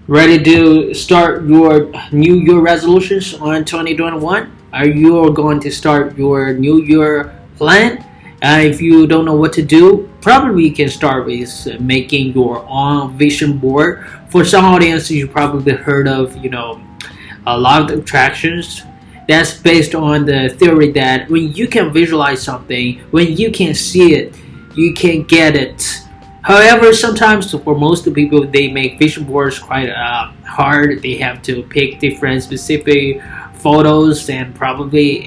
Ready to start your New Year resolutions on 2021? Are you going to start your New Year plan? If you don't know what to do, probably you can start with making your own vision board. For some audiences, you probably heard of, a lot of attractions. That's based on the theory that when you can visualize something, when you can see it, you can get it. However, sometimes for most of the people, they make vision boards quite hard. They have to pick different specific photos and probably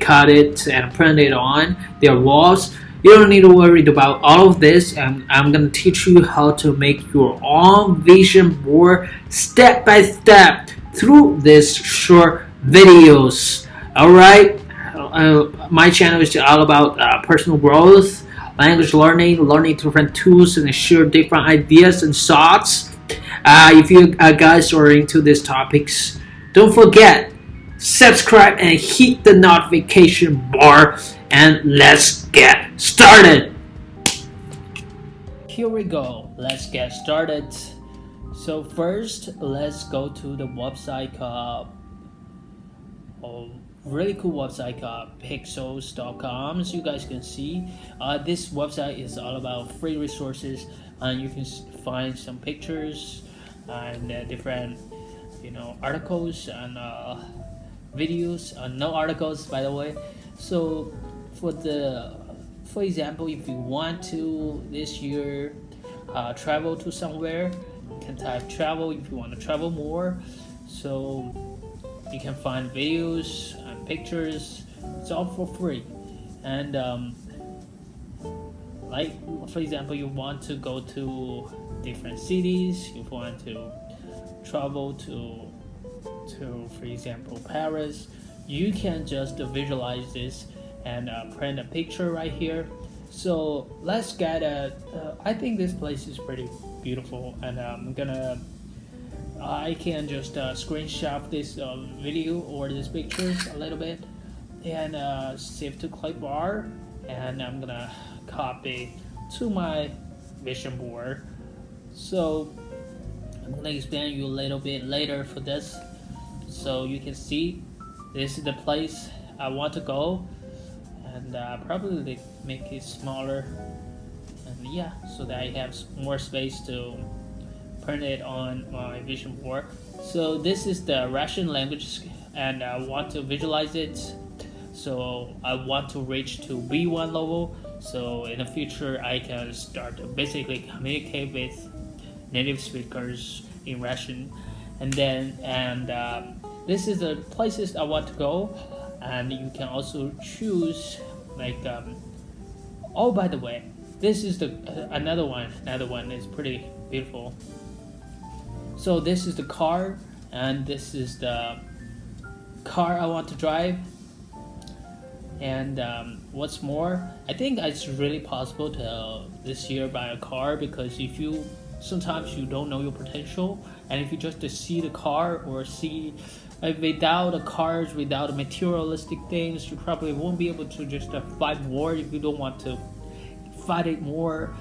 cut it and print it on their walls. You don't need to worry about all of this, and I'm gonna teach you how to make your own vision board step by step through this short videos. All right, my channel is all about personal growth, language learning different tools, and share different ideas and thoughts. If you guys are into these topics, don't forget subscribe and hit the notification bar, and let's get started. Here we go. Let's get started. So first, let's go to the website called really cool website called pixels.com. As you guys can see, this website is all about free resources, and you can find some pictures and different articles and videos, no articles by the way. So for example, if you want to this year travel to somewhere, you can type travel if you want to travel more. So you can find videos and pictures. It's all for free. And like for example, you want to go to different cities, you want to travel to for example Paris, you can just visualize this and print a picture right here. So let's get I think this place is pretty beautiful, and I can just screenshot this video or this pictures a little bit and save to clipboard, and I'm gonna copy to my vision board. So I'm gonna explain you a little bit later for this. So you can see this is the place I want to go, and probably make it smaller, and yeah, so that I have more space to print it on my vision board. So this is the Russian language, and I want to visualize it. So I want to reach to B1 level. So in the future, I can start to basically communicate with native speakers in Russian, and then this is the places I want to go, and you can also choose like oh, by the way, this is the another one is pretty beautiful. So this is the car, and this is the car I want to drive. And what's more, I think it's really possible to this year buy a car, because if you sometimes you don't know your potential, and if you just to see the car or see without the cars, without the materialistic things, you probably won't be able to just fight more. If you don't want to fight it more,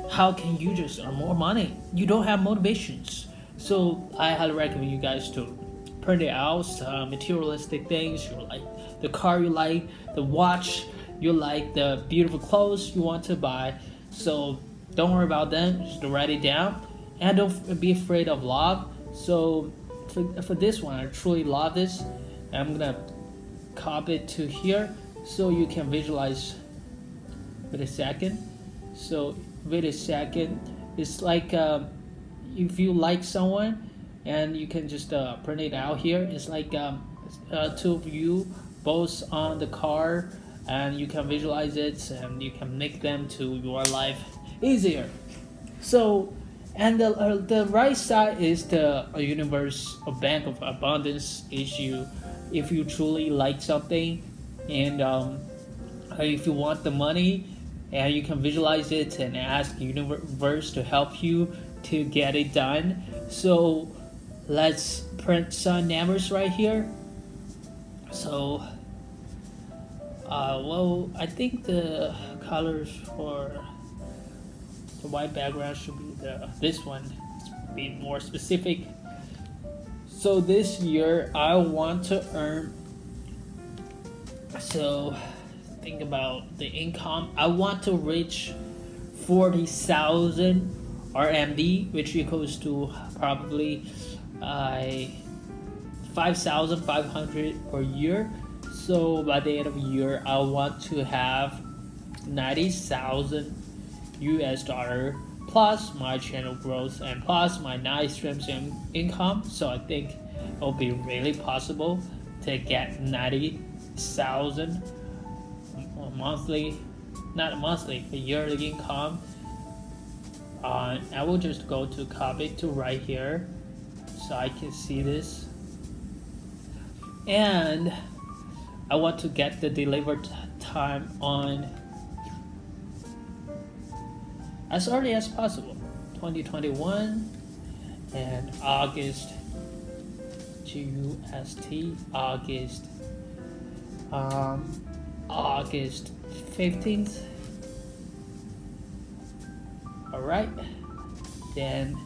how can you just earn more money? You don't have motivations. So I highly recommend you guys to print it out, materialistic things you like, the car you like, the watch you like, the beautiful clothes you want to buy. So don't worry about them, just write it down, and don't be afraid of love. So for this one, I truly love this. I'm gonna copy it to here so you can visualize. Wait a second. So wait a second. It's like if you like someone, and you can just print it out here. It's like two of you both on the car, and you can visualize it, and you can make them to your life easier. So, and the right side is the universe, a bank of abundance issue. If you truly like something, and if you want the money, and you can visualize it and ask the universe to help you to get it done. So let's print some numbers right here. So well, I think the colors for the white background should be this one. It's be more specific. So this year I want to earn, so think about the income. I want to reach 40,000 RMB, which equals to probably 5,500 per year. So by the end of the year, I want to have 90,000 US dollar plus my channel growth and plus my nice streams income. So I think it will be really possible to get 90,000 monthly, not monthly, a yearly income. I will just go to copy to right here so I can see this, and I want to get the delivered time on as early as possible, 2021 and August, GUST, August 15th. Alright, then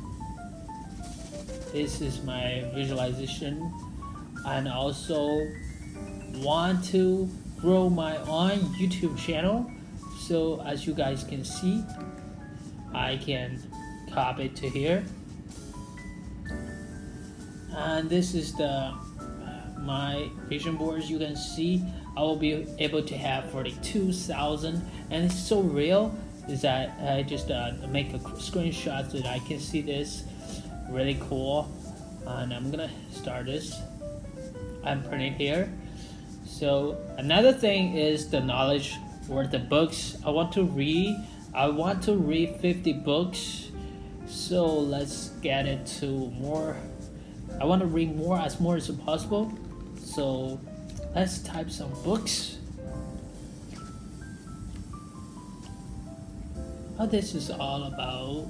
this is my visualization, and also want to grow my own YouTube channel. So as you guys can see, I can copy it to here, and this is my vision boards. You can see I will be able to have 42,000, and it's so real is that I just make a screenshot so that I can see this. Really cool. And I'm gonna start this. I'm printing here. So another thing is the knowledge or the books I want to read. I want to read 50 books. So let's get it to more. I want to read more as possible. So let's type some books. What this is all about.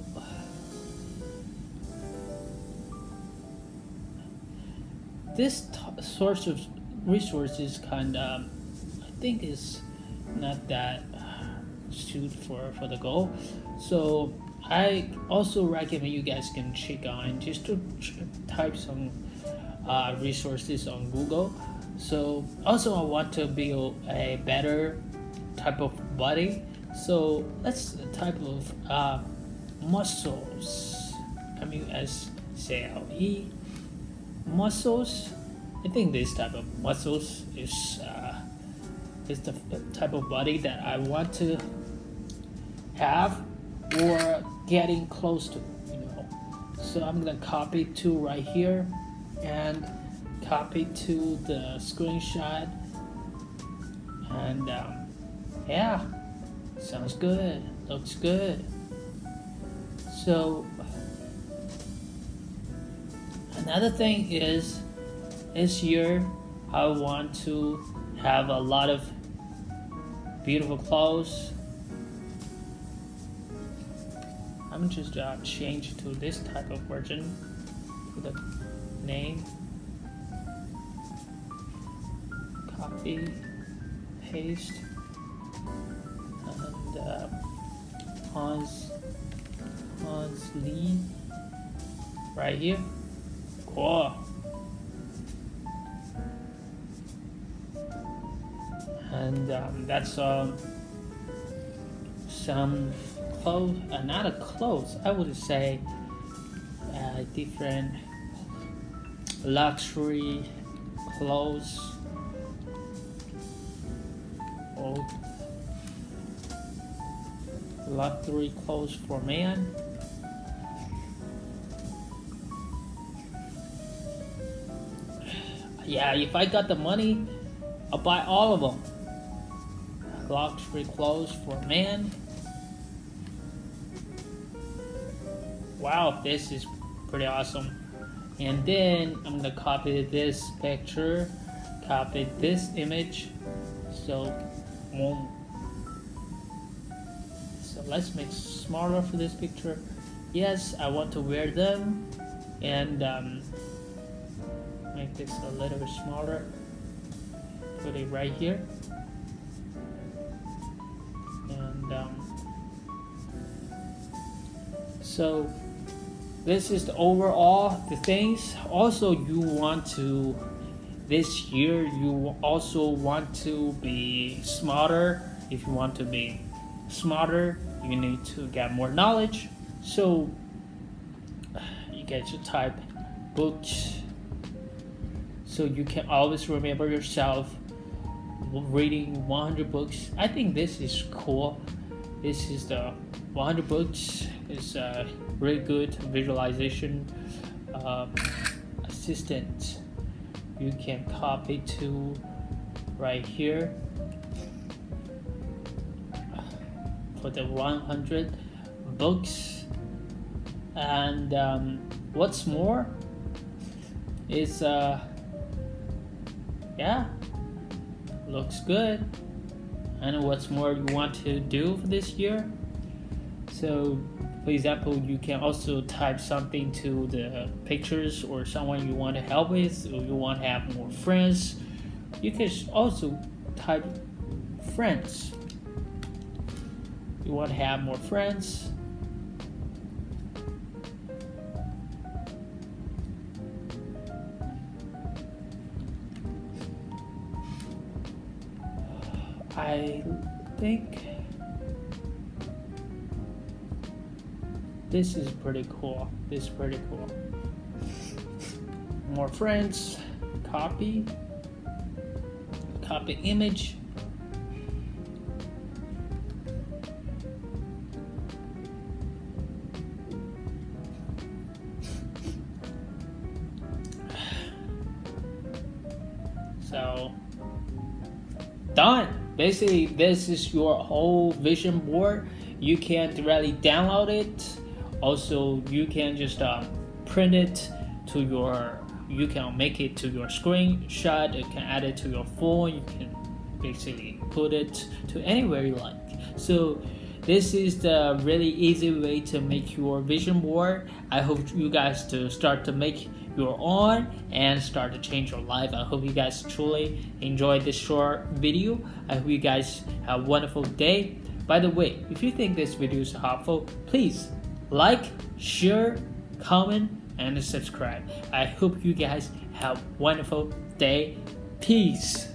This source of resources kind of, I think, is not that suited for the goal. So I also recommend you guys can check on just to type some resources on Google. So also I want to build a better type of body. So that's the type of muscles, MUSCLE, muscles. I think this type of muscles is the type of body that I want to have or getting close to, So I'm gonna copy to right here and copy to the screenshot, and yeah, sounds good, looks good. So another thing is this year I want to have a lot of beautiful clothes. I'm just change to this type of version for the name. Copy, paste, and Hans Lee right here. Cool. And that's some clothes, not a clothes, I would say different luxury clothes. Oh, luxury clothes for man. Yeah, if I got the money, I'll buy all of them. Luxury clothes for man. Wow, this is pretty awesome. And then I'm gonna copy this picture, copy this image. So let's make smaller for this picture. Yes, I want to wear them, and make this a little bit smaller. Put it right here, and so this is the overall the things. Also, you want to this year you also want to be smarter. If you want to be smarter, you need to get more knowledge. So you get to type books, so you can always remember yourself reading 100 books. I think this is cool. This is the 100 books. It's a really good visualization assistant. You can copy to right here for the 100 books. And what's more is yeah, looks good. And what's more you want to do for this year. So for example, you can also type something to the pictures or someone you want to help with, or you want to have more friends. You can also type friends. You want to have more friends. I think this is pretty cool. This is pretty cool. More friends, copy image. So done. Basically, this is your whole vision board. You can directly download it. Also, you can just print it to your. You can make it to your screenshot. You can add it to your phone. You can basically put it to anywhere you like. So this is the really easy way to make your vision board. I hope you guys to start to make your own and start to change your life. I hope you guys truly enjoyed this short video. I hope you guys have a wonderful day. By the way, if you think this video is helpful, please like, share, comment, and subscribe. I hope you guys have a wonderful day. Peace.